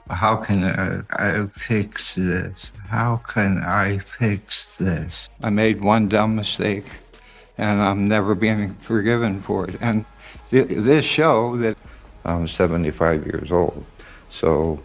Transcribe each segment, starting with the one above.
How can I fix this? How can I fix this? I made one dumb mistake, and I'm never being forgiven for it. And this show that I'm 75 years old, so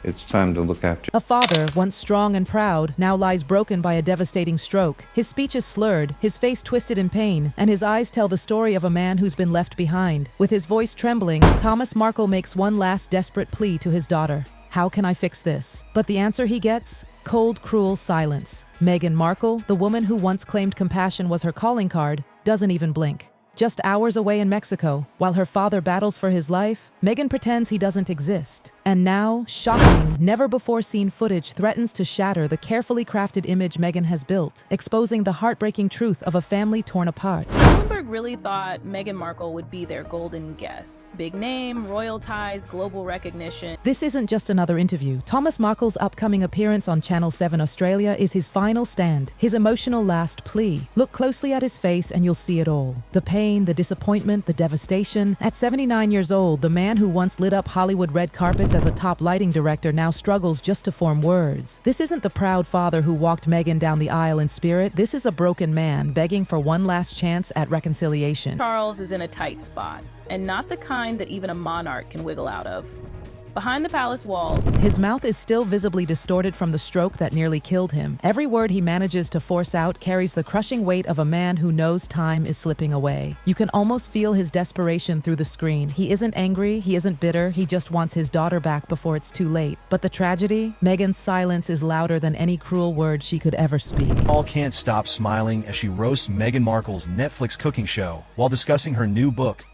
it's time to look after. A father, once strong and proud, now lies broken by a devastating stroke. His speech is slurred, his face twisted in pain, and his eyes tell the story of a man who's been left behind. With his voice trembling, Thomas Markle makes one last desperate plea to his daughter. How can I fix this? But the answer he gets? Cold, cruel silence. Meghan Markle, the woman who once claimed compassion was her calling card, doesn't even blink. Just hours away in Mexico, while her father battles for his life, Meghan pretends he doesn't exist. And now, shocking, never-before-seen footage threatens to shatter the carefully crafted image Meghan has built, exposing the heartbreaking truth of a family torn apart. Bloomberg really thought Meghan Markle would be their golden guest. Big name, royal ties, global recognition. This isn't just another interview. Thomas Markle's upcoming appearance on Channel 7 Australia is his final stand, his emotional last plea. Look closely at his face and you'll see it all. The pain, the disappointment, the devastation. At 79 years old, the man who once lit up Hollywood red carpets as a top lighting director now struggles just to form words. This isn't the proud father who walked Meghan down the aisle in spirit. This is a broken man begging for one last chance at reconciliation. Charles is in a tight spot, and not the kind that even a monarch can wiggle out of. Behind the palace walls, his mouth is still visibly distorted from the stroke that nearly killed him. Every word he manages to force out carries the crushing weight of a man who knows time is slipping away. You can almost feel his desperation through the screen. He isn't angry, he isn't bitter, he just wants his daughter back before it's too late. But the tragedy? Meghan's silence is louder than any cruel word she could ever speak. Paul can't stop smiling as she roasts Meghan Markle's Netflix cooking show while discussing her new book.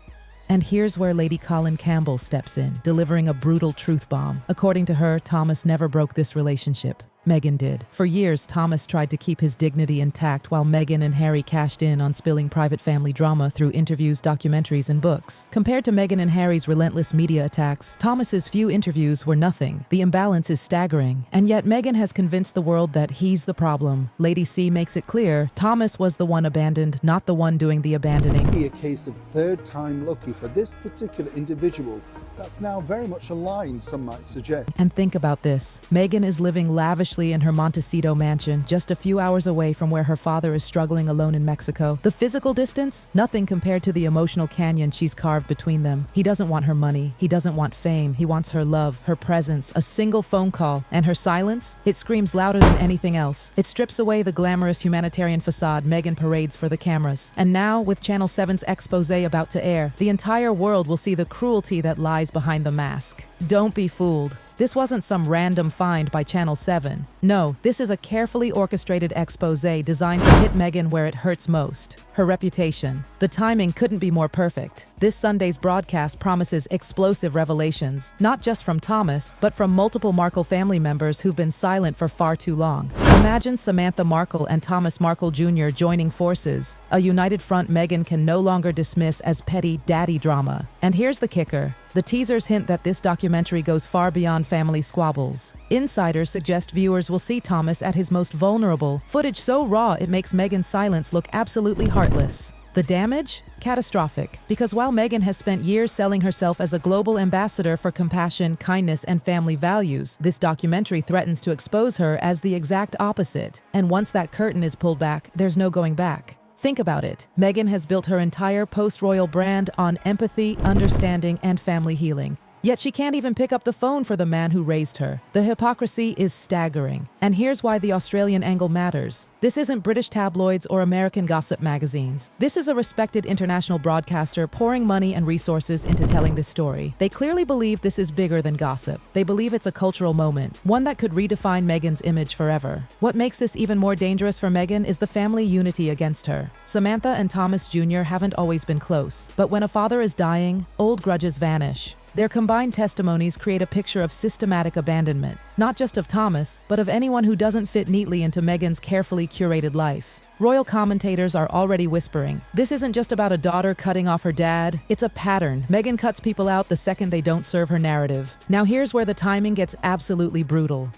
And here's where Lady Colin Campbell steps in, delivering a brutal truth bomb. According to her, Thomas never broke this relationship. Meghan did. For years, Thomas tried to keep his dignity intact while Meghan and Harry cashed in on spilling private family drama through interviews, documentaries, and books. Compared to Meghan and Harry's relentless media attacks, Thomas's few interviews were nothing. The imbalance is staggering. And yet Meghan has convinced the world that he's the problem. Lady C makes it clear Thomas was the one abandoned, not the one doing the abandoning. Be a case of third time lucky for this particular individual. That's now very much aligned, some might suggest. And think about this. Meghan is living lavishly in her Montecito mansion, just a few hours away from where her father is struggling alone in Mexico. The physical distance? Nothing compared to the emotional canyon she's carved between them. He doesn't want her money. He doesn't want fame. He wants her love, her presence, a single phone call. And her silence? It screams louder than anything else. It strips away the glamorous humanitarian facade Meghan parades for the cameras. And now, with Channel 7's expose about to air, the entire world will see the cruelty that lies behind the mask. Don't be fooled. This wasn't some random find by Channel 7. No, this is a carefully orchestrated expose designed to hit Meghan where it hurts most. Her reputation. The timing couldn't be more perfect. This Sunday's broadcast promises explosive revelations, not just from Thomas, but from multiple Markle family members who've been silent for far too long. Imagine Samantha Markle and Thomas Markle Jr. joining forces, a united front Meghan can no longer dismiss as petty daddy drama. And here's the kicker. The teasers hint that this documentary goes far beyond family squabbles. Insiders suggest viewers will see Thomas at his most vulnerable, footage so raw it makes Meghan's silence look absolutely heartless. The damage? Catastrophic. Because while Meghan has spent years selling herself as a global ambassador for compassion, kindness, and family values, this documentary threatens to expose her as the exact opposite. And once that curtain is pulled back, there's no going back. Think about it. Meghan has built her entire post-royal brand on empathy, understanding, and family healing. Yet she can't even pick up the phone for the man who raised her. The hypocrisy is staggering. And here's why the Australian angle matters. This isn't British tabloids or American gossip magazines. This is a respected international broadcaster pouring money and resources into telling this story. They clearly believe this is bigger than gossip. They believe it's a cultural moment, one that could redefine Meghan's image forever. What makes this even more dangerous for Meghan is the family unity against her. Samantha and Thomas Jr. haven't always been close, but when a father is dying, old grudges vanish. Their combined testimonies create a picture of systematic abandonment, not just of Thomas, but of anyone who doesn't fit neatly into Meghan's carefully curated life. Royal commentators are already whispering, this isn't just about a daughter cutting off her dad, it's a pattern. Meghan cuts people out the second they don't serve her narrative. Now here's where the timing gets absolutely brutal.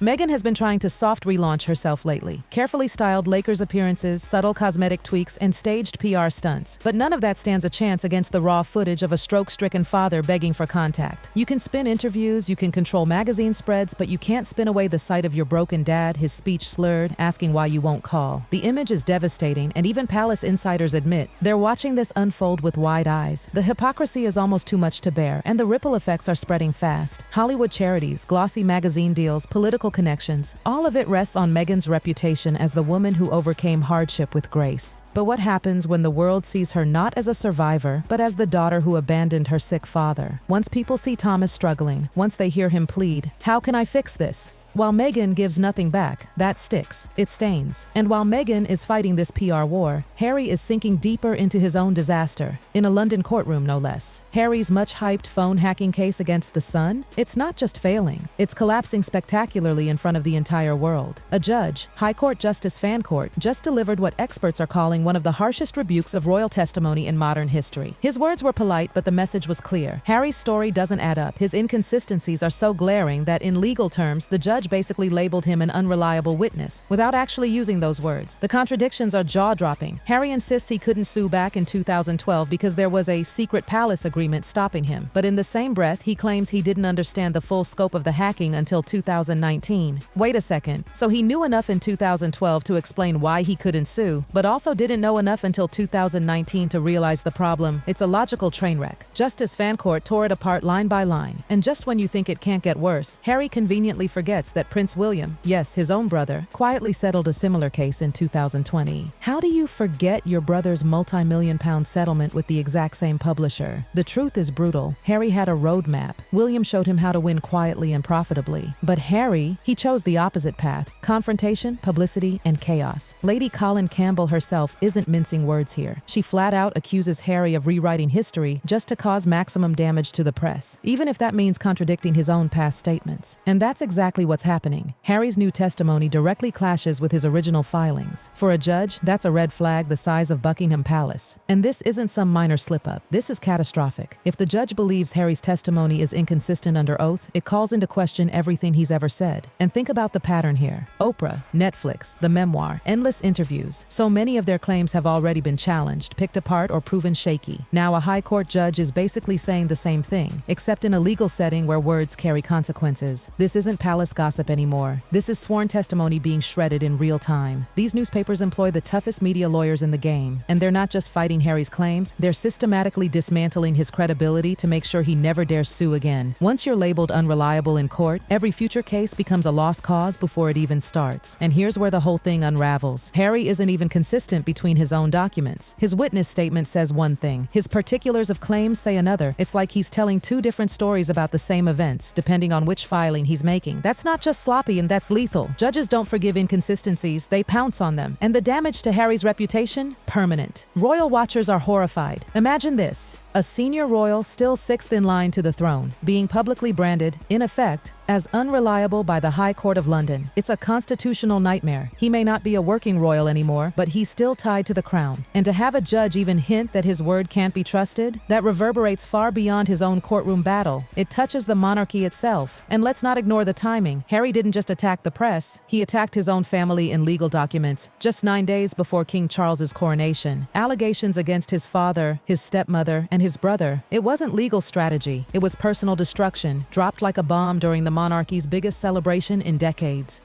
Meghan has been trying to soft relaunch herself lately. Carefully styled Lakers appearances, subtle cosmetic tweaks, and staged PR stunts. But none of that stands a chance against the raw footage of a stroke-stricken father begging for contact. You can spin interviews, you can control magazine spreads, but you can't spin away the sight of your broken dad, his speech slurred, asking why you won't call. The image is devastating, and even palace insiders admit they're watching this unfold with wide eyes. The hypocrisy is almost too much to bear, and the ripple effects are spreading fast. Hollywood charities, glossy magazine deals, political connections, all of it rests on Meghan's reputation as the woman who overcame hardship with grace. But what happens when the world sees her not as a survivor, but as the daughter who abandoned her sick father? Once people see Thomas struggling, once they hear him plead, "How can I fix this?" While Meghan gives nothing back, that sticks. It stains. And while Meghan is fighting this PR war, Harry is sinking deeper into his own disaster, in a London courtroom no less. Harry's much-hyped phone hacking case against the Sun? It's not just failing, it's collapsing spectacularly in front of the entire world. A judge, High Court Justice Fancourt, just delivered what experts are calling one of the harshest rebukes of royal testimony in modern history. His words were polite, but the message was clear. Harry's story doesn't add up. His inconsistencies are so glaring that in legal terms, the judge basically labeled him an unreliable witness, without actually using those words. The contradictions are jaw-dropping. Harry insists he couldn't sue back in 2012 because there was a secret palace agreement stopping him. But in the same breath, he claims he didn't understand the full scope of the hacking until 2019. Wait a second. So he knew enough in 2012 to explain why he couldn't sue, but also didn't know enough until 2019 to realize the problem. It's a logical train wreck. Justice Fancourt tore it apart line by line. And just when you think it can't get worse, Harry conveniently forgets that Prince William, yes, his own brother, quietly settled a similar case in 2020. How do you forget your brother's multi-million-pound settlement with the exact same publisher? The truth is brutal. Harry had a roadmap. William showed him how to win quietly and profitably. But Harry, he chose the opposite path: confrontation, publicity, and chaos. Lady Colin Campbell herself isn't mincing words here. She flat out accuses Harry of rewriting history just to cause maximum damage to the press, even if that means contradicting his own past statements. And that's exactly what's happening. Harry's new testimony directly clashes with his original filings. For a judge, that's a red flag the size of Buckingham Palace. And this isn't some minor slip-up. This is catastrophic. If the judge believes Harry's testimony is inconsistent under oath, it calls into question everything he's ever said. And think about the pattern here. Oprah, Netflix, the memoir, endless interviews. So many of their claims have already been challenged, picked apart, or proven shaky. Now a high court judge is basically saying the same thing, except in a legal setting where words carry consequences. This isn't palace gossip anymore. This is sworn testimony being shredded in real time. These newspapers employ the toughest media lawyers in the game, and they're not just fighting Harry's claims, they're systematically dismantling his credibility to make sure he never dares sue again. Once you're labeled unreliable in court, every future case becomes a lost cause before it even starts. And here's where the whole thing unravels. Harry isn't even consistent between his own documents. His witness statement says one thing, his particulars of claims say another. It's like he's telling two different stories about the same events, depending on which filing he's making. That's not just sloppy, and that's lethal. Judges don't forgive inconsistencies, they pounce on them. And the damage to Harry's reputation? Permanent. Royal watchers are horrified. Imagine this. A senior royal still sixth in line to the throne, being publicly branded, in effect, as unreliable by the High Court of London. It's a constitutional nightmare. He may not be a working royal anymore, but he's still tied to the crown. And to have a judge even hint that his word can't be trusted, that reverberates far beyond his own courtroom battle. It touches the monarchy itself. And let's not ignore the timing. Harry didn't just attack the press, he attacked his own family in legal documents, just 9 days before King Charles's coronation. Allegations against his father, his stepmother, and his brother. It wasn't legal strategy. It was personal destruction, dropped like a bomb during the monarchy's biggest celebration in decades.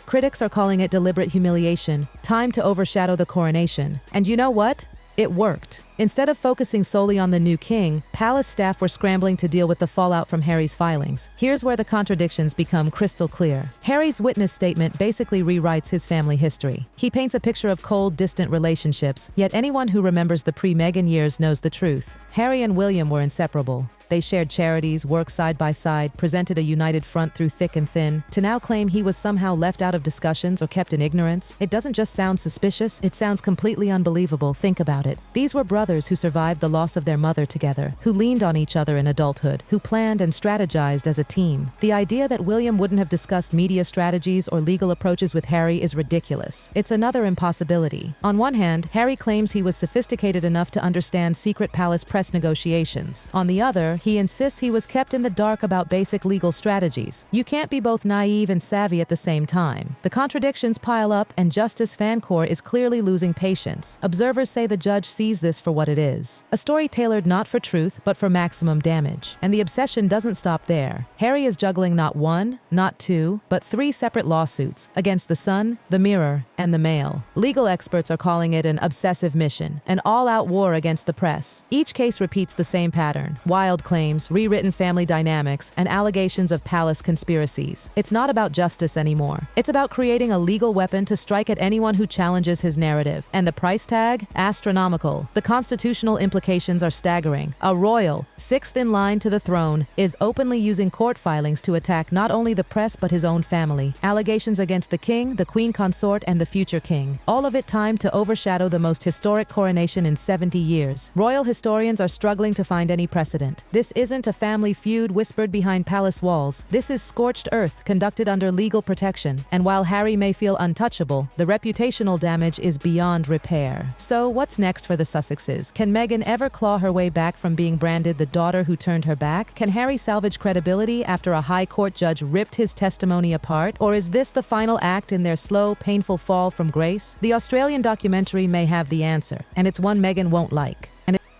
Critics are calling it deliberate humiliation, time to overshadow the coronation. And you know what? It worked. Instead of focusing solely on the new king, palace staff were scrambling to deal with the fallout from Harry's filings. Here's where the contradictions become crystal clear. Harry's witness statement basically rewrites his family history. He paints a picture of cold, distant relationships, yet anyone who remembers the pre-Meghan years knows the truth. Harry and William were inseparable. They shared charities, worked side by side, presented a united front through thick and thin. To now claim he was somehow left out of discussions or kept in ignorance, it doesn't just sound suspicious, it sounds completely unbelievable. Think about it. These were brothers who survived the loss of their mother together, who leaned on each other in adulthood, who planned and strategized as a team. The idea that William wouldn't have discussed media strategies or legal approaches with Harry is ridiculous. It's another impossibility. On one hand, Harry claims he was sophisticated enough to understand secret palace press negotiations. On the other, he insists he was kept in the dark about basic legal strategies. You can't be both naive and savvy at the same time. The contradictions pile up, and Justice Fancourt is clearly losing patience. Observers say the judge sees this for what it is. A story tailored not for truth, but for maximum damage. And the obsession doesn't stop there. Harry is juggling not one, not two, but 3 separate lawsuits against the Sun, the Mirror, and the Mail. Legal experts are calling it an obsessive mission, an all-out war against the press. Each case repeats the same pattern: wild claims, rewritten family dynamics, and allegations of palace conspiracies. It's not about justice anymore. It's about creating a legal weapon to strike at anyone who challenges his narrative. And the price tag? Astronomical. The constitutional implications are staggering. A royal, 6th in line to the throne, is openly using court filings to attack not only the press but his own family. Allegations against the king, the queen consort, and the future king. All of it timed to overshadow the most historic coronation in 70 years. Royal historians are struggling to find any precedent. This isn't a family feud whispered behind palace walls. This is scorched earth conducted under legal protection. And while Harry may feel untouchable, the reputational damage is beyond repair. So what's next for the Sussexes? Can Meghan ever claw her way back from being branded the daughter who turned her back? Can Harry salvage credibility after a high court judge ripped his testimony apart? Or is this the final act in their slow, painful fall from grace? The Australian documentary may have the answer, and it's one Meghan won't like.